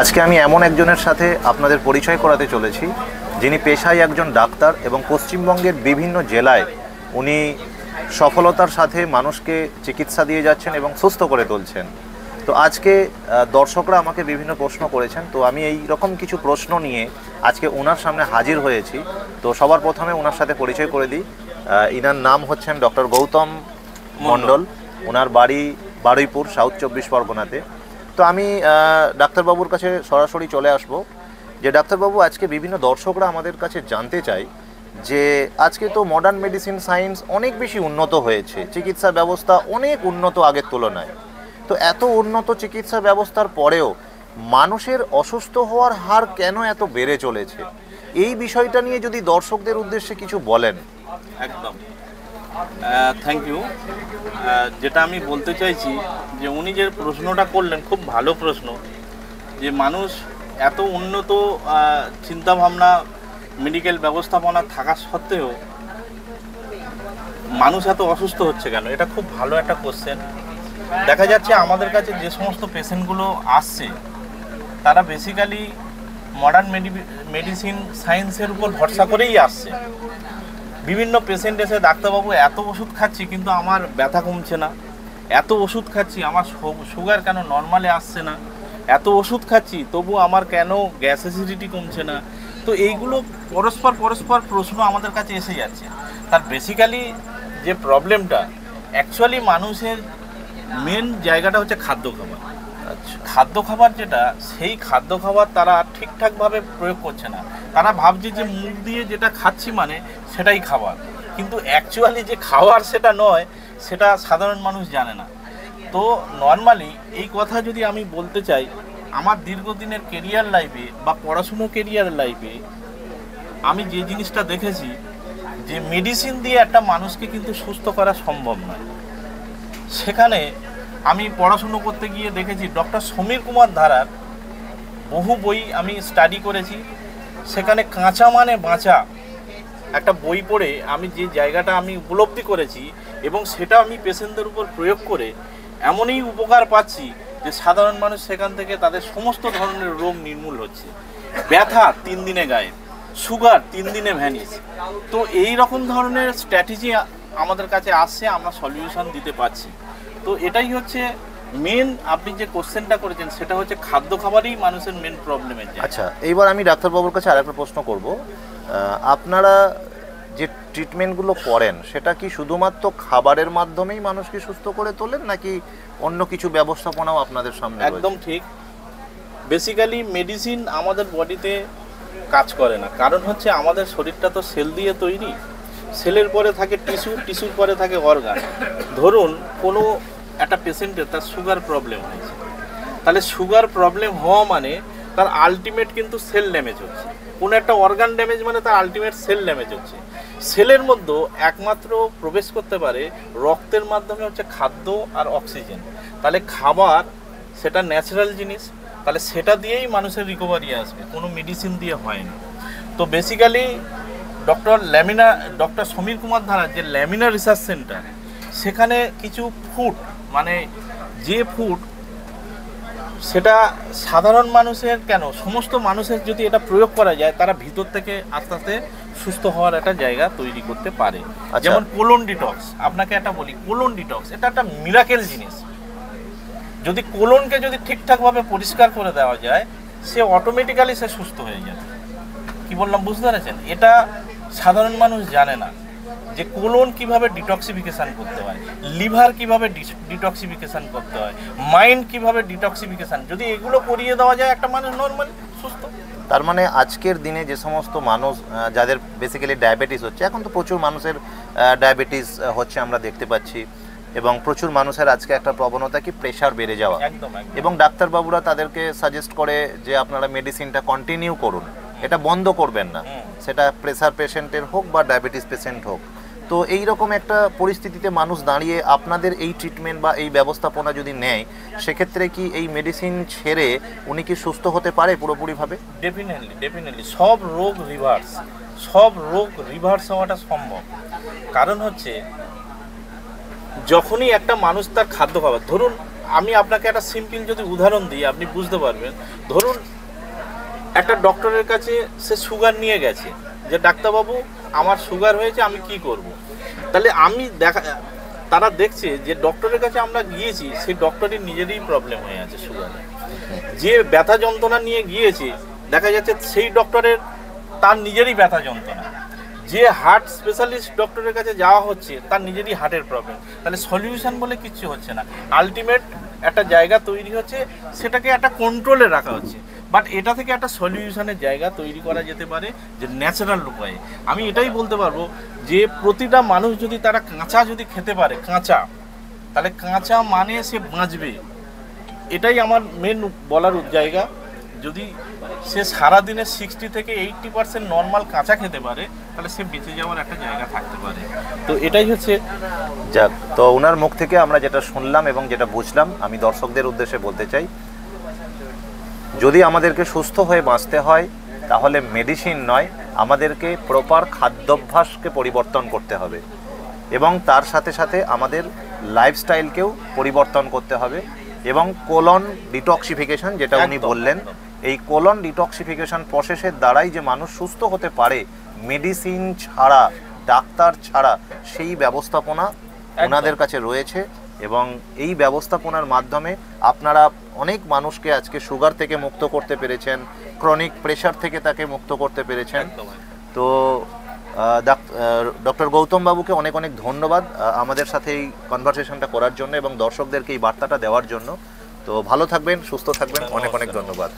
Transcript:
আজকে আমি এমন একজনের সাথে আপনাদের পরিচয় করাতে চলেছি যিনি পেশায় একজন ডাক্তার এবং পশ্চিমবঙ্গের বিভিন্ন জেলায় উনি সফলতার সাথে মানুষকে চিকিৎসা দিয়ে যাচ্ছেন এবং সুস্থ করে তুলছেন। তো আজকে দর্শকরা আমাকে বিভিন্ন প্রশ্ন করেছেন, তো আমি এই রকম কিছু প্রশ্ন নিয়ে আজকে ওনার সামনে হাজির হয়েছি। তো সবার প্রথমে ওনার সাথে পরিচয় করে দিই। ইনার নাম হচ্ছেন ডক্টর গৌতম মণ্ডল। ওনার বাড়ি বারুইপুর, সাউথ 24 পরগনাতে। তো আমি ডাক্তারবাবুর কাছে সরাসরি চলে আসব যে ডাক্তারবাবু, আজকে বিভিন্ন দর্শকরা আমাদের কাছে জানতে চায় যে আজকে তো মডার্ন মেডিসিন সায়েন্স অনেক বেশি উন্নত হয়েছে, চিকিৎসা ব্যবস্থা অনেক উন্নত আগের তুলনায়। তো এত উন্নত চিকিৎসা ব্যবস্থার পরেও মানুষের অসুস্থ হওয়ার হার কেন এত বেড়ে চলেছে, এই বিষয়টা নিয়ে যদি দর্শকদের উদ্দেশ্যে কিছু বলেন। একদম, থ্যাংক ইউ। যেটা আমি বলতে চাইছি যে উনি যে প্রশ্নটা করলেন খুব ভালো প্রশ্ন, যে মানুষ এত উন্নত চিন্তাভাবনা মেডিকেল ব্যবস্থাপনা থাকা সত্ত্বেও মানুষ এত অসুস্থ হচ্ছে কেন, এটা খুব ভালো একটা কোশ্চেন। দেখা যাচ্ছে আমাদের কাছে যে সমস্ত পেশেন্টগুলো আসছে তারা বেসিক্যালি মডার্ন মেডিসিন সায়েন্সের উপর ভরসা করেই আসছে। বিভিন্ন পেশেন্ট এসে, ডাক্তারবাবু এত ওষুধ খাচ্ছি কিন্তু আমার ব্যথা কমছে না, এত ওষুধ খাচ্ছি আমার সুগার কেন নর্মালে আসছে না, এত ওষুধ খাচ্ছি তবু আমার কেন গ্যাস অ্যাসিডিটি কমছে না। তো এইগুলো পরস্পর প্রশ্ন আমাদের কাছে এসে যাচ্ছে। তার বেসিক্যালি যে প্রবলেমটা, অ্যাকচুয়ালি মানুষের মেন জায়গাটা হচ্ছে খাদ্য খাবার। খাদ্য খাবার যেটা, সেই খাদ্য খাবার তারা ঠিকঠাকভাবে প্রয়োগ করছে না। তারা ভাবছে যে মুখ দিয়ে যেটা খাচ্ছি মানে সেটাই খাবার, কিন্তু অ্যাকচুয়ালি যে খাবার সেটা নয়, সেটা সাধারণ মানুষ জানে না। তো নর্মালি এই কথা যদি আমি বলতে চাই, আমার দীর্ঘদিনের কেরিয়ার লাইফে বা পড়াশুনো কেরিয়ার লাইফে আমি যে জিনিসটা দেখেছি যে মেডিসিন দিয়ে একটা মানুষকে কিন্তু সুস্থ করা সম্ভব নয়। সেখানে আমি পড়াশুনো করতে গিয়ে দেখেছি ডক্টর সমীর কুমার ধারার বহু বই আমি স্টাডি করেছি। সেখানে কাঁচা মানে বাঁচা একটা বই পড়ে আমি যে জায়গাটা আমি উপলব্ধি করেছি এবং সেটা আমি পেশেন্টদের উপর প্রয়োগ করে এমনই উপকার পাচ্ছি যে সাধারণ মানুষ সেখান থেকে তাদের সমস্ত ধরনের রোগ নির্মূল হচ্ছে। ব্যথা 3 দিনে গায়েব, সুগার 3 দিনে ভ্যানিশ। তো এই রকম ধরনের স্ট্র্যাটেজি আমাদের কাছে আসছে, আমরা সলিউশন দিতে পারছি। তো এটাই হচ্ছে মেন, আপনি যে কোশ্চেনটা করেছেন সেটা হচ্ছে খাদ্য খাবারই মানুষের মেন প্রবলেমের জায়গা। আচ্ছা, এইবার আমি ডাক্তারবাবুর কাছে আরেকটা প্রশ্ন করব। আপনারা যে ট্রিটমেন্টগুলো করেন সেটা কি শুধুমাত্র খাবারের মাধ্যমেই মানুষকে সুস্থ করে তোলেন, নাকি অন্য কিছু ব্যবস্থাপনাও আপনাদের সামনে? একদম ঠিক। বেসিক্যালি মেডিসিন আমাদের বডিতে কাজ করে না, কারণ হচ্ছে আমাদের শরীরটা তো সেল দিয়ে তৈরি। সেলের পরে থাকে টিস্যু, টিস্যুর পরে থাকে অর্গান। ধরুন কোনো একটা পেশেন্টের তার সুগার প্রবলেম হয়েছে, তাহলে সুগার প্রবলেম হওয়া মানে তার আলটিমেট কিন্তু সেল ড্যামেজ হচ্ছে। কোনো একটা অর্গান ড্যামেজ মানে তার আলটিমেট সেল ড্যামেজ হচ্ছে। সেলের মধ্যে একমাত্র প্রবেশ করতে পারে রক্তের মাধ্যমে হচ্ছে খাদ্য আর অক্সিজেন। তাহলে খাবার সেটা ন্যাচারাল জিনিস, তাহলে সেটা দিয়েই মানুষের রিকভারি আসবে, কোনো মেডিসিন দিয়ে হয় না। তো বেসিক্যালি ডক্টর সমীর কুমার ধারার যে ল্যামিনা রিসার্চ সেন্টার, সেখানে কিছু ফুড, মানে যে ফুড সেটা সাধারণ মানুষের কেন, সমস্ত মানুষের যদি এটা প্রয়োগ করা যায়, তারা ভিতর থেকে আস্তে আস্তে সুস্থ হওয়ার একটা জায়গা তৈরি করতে পারে। যেমন কোলন ডিটক্স, আপনাকে একটা বলি, কোলন ডিটক্স এটা একটা মিরাকেল জিনিস। যদি কোলনকে যদি ঠিকঠাকভাবে পরিষ্কার করে দেওয়া যায়, সে অটোমেটিক্যালি সে সুস্থ হয়ে যায়। কি বললাম বুঝতে পেরেছেন? এটা সাধারণ মানুষ জানে না যে কোলন কিভাবে ডিটক্সিফিকেশান করতে হয়, লিভার কিভাবে ডিটক্সিফিকেশান করতে হয়, মাইন্ড কিভাবে ডিটক্সিফিকেশান, যদি এগুলো করিয়ে দেওয়া যায় একটা মানুষ নর্মাল সুস্থ। তার মানে আজকের দিনে যে সমস্ত মানুষ যাদের বেসিক্যালি ডায়াবেটিস হচ্ছে, এখন তো প্রচুর মানুষের ডায়াবেটিস হচ্ছে আমরা দেখতে পাচ্ছি, এবং প্রচুর মানুষের আজকে একটা প্রবণতা কি প্রেশার বেড়ে যাওয়া। একদম। এবং ডাক্তারবাবুরা তাদেরকে সাজেস্ট করে যে আপনারা মেডিসিনটা কন্টিনিউ করুন, এটা বন্ধ করবেন না, সেটা প্রেশার পেশেন্টের হোক বা ডায়াবেটিস পেশেন্ট হোক। তো এই রকম একটা পরিস্থিতিতে মানুষ দাঁড়িয়ে আপনাদের এই ট্রিটমেন্ট বা এই ব্যবস্থাপনা যদি নেয়, সেক্ষেত্রে কি এই মেডিসিন ছেড়ে উনি কি সুস্থ হতে পারে পুরোপুরিভাবে? ডেফিনেটলি সব রোগ রিভার্স হওয়াটা সম্ভব। কারণ হচ্ছে যখনই একটা মানুষ তার খাদ্য খাবার, ধরুন আমি আপনাকে একটা সিম্পল যদি উদাহরণ দিই আপনি বুঝতে পারবেন। ধরুন একটা ডক্টরের কাছে সে সুগার নিয়ে গেছে, যে ডাক্তারবাবু আমার সুগার হয়েছে, আমি কি করব। তাহলে তারা দেখছে যে ডক্টরের কাছে আমরা গিয়েছি, সেই ডক্টরের নিজেরই প্রবলেম হয়ে আছে সুগারে। যে ব্যথা যন্ত্রণা নিয়ে গিয়েছে দেখা যাচ্ছে সেই ডক্টরের তার নিজেরই ব্যথা যন্ত্রণা। যে হার্ট স্পেশালিস্ট ডক্টরের কাছে যাওয়া হচ্ছে তার নিজেরই হার্টের প্রবলেম। তাহলে সলিউশন বলে কিচ্ছু হচ্ছে না, আলটিমেট একটা জায়গা তৈরি হচ্ছে, সেটাকে একটা কন্ট্রোলে রাখা হচ্ছে। বাট এটা থেকে একটা সলিউশনের জায়গা তৈরি করা যেতে পারে, যে ন্যাচারাল উপায়ে। আমি এটাই বলতে পারবো যে প্রতিটা মানুষ যদি তারা কাঁচা যদি খেতে পারে, কাঁচা, তাহলে কাঁচা মানে সে বাঁচবে। এটাই আমার মেন বলার জায়গা। যদি সে সারাদিনে 60 থেকে 80% নর্মাল কাঁচা খেতে পারে, তাহলে সে বেঁচে যাওয়ার একটা জায়গা থাকতে পারে। তো এটাই হচ্ছে। যাক, তো ওনার মুখ থেকে আমরা যেটা শুনলাম এবং যেটা বুঝলাম, আমি দর্শকদের উদ্দেশ্যে বলতে চাই, যদি আমাদেরকে সুস্থ হয়ে বাঁচতে হয় তাহলে মেডিসিন নয়, আমাদেরকে প্রপার খাদ্যাভ্যাসকে পরিবর্তন করতে হবে এবং তার সাথে সাথে আমাদের লাইফস্টাইলকেও পরিবর্তন করতে হবে। এবং কোলন ডিটক্সিফিকেশন যেটা উনি বললেন, এই কোলন ডিটক্সিফিকেশন প্রসেসের দ্বারাই যে মানুষ সুস্থ হতে পারে, মেডিসিন ছাড়া, ডাক্তার ছাড়া, সেই ব্যবস্থাপনা ওনাদের কাছে রয়েছে। এবং এই ব্যবস্থাপনার মাধ্যমে আপনারা অনেক মানুষকে আজকে সুগার থেকে মুক্ত করতে পেরেছেন, ক্রনিক প্রেশার থেকে তাকে মুক্ত করতে পেরেছেন। তো ডক্টর গৌতম বাবুকে অনেক অনেক ধন্যবাদ আমাদের সাথে এই কনভারসেশনটা করার জন্য এবং দর্শকদেরকে এই বার্তাটা দেওয়ার জন্য। তো ভালো থাকবেন, সুস্থ থাকবেন, অনেক অনেক ধন্যবাদ।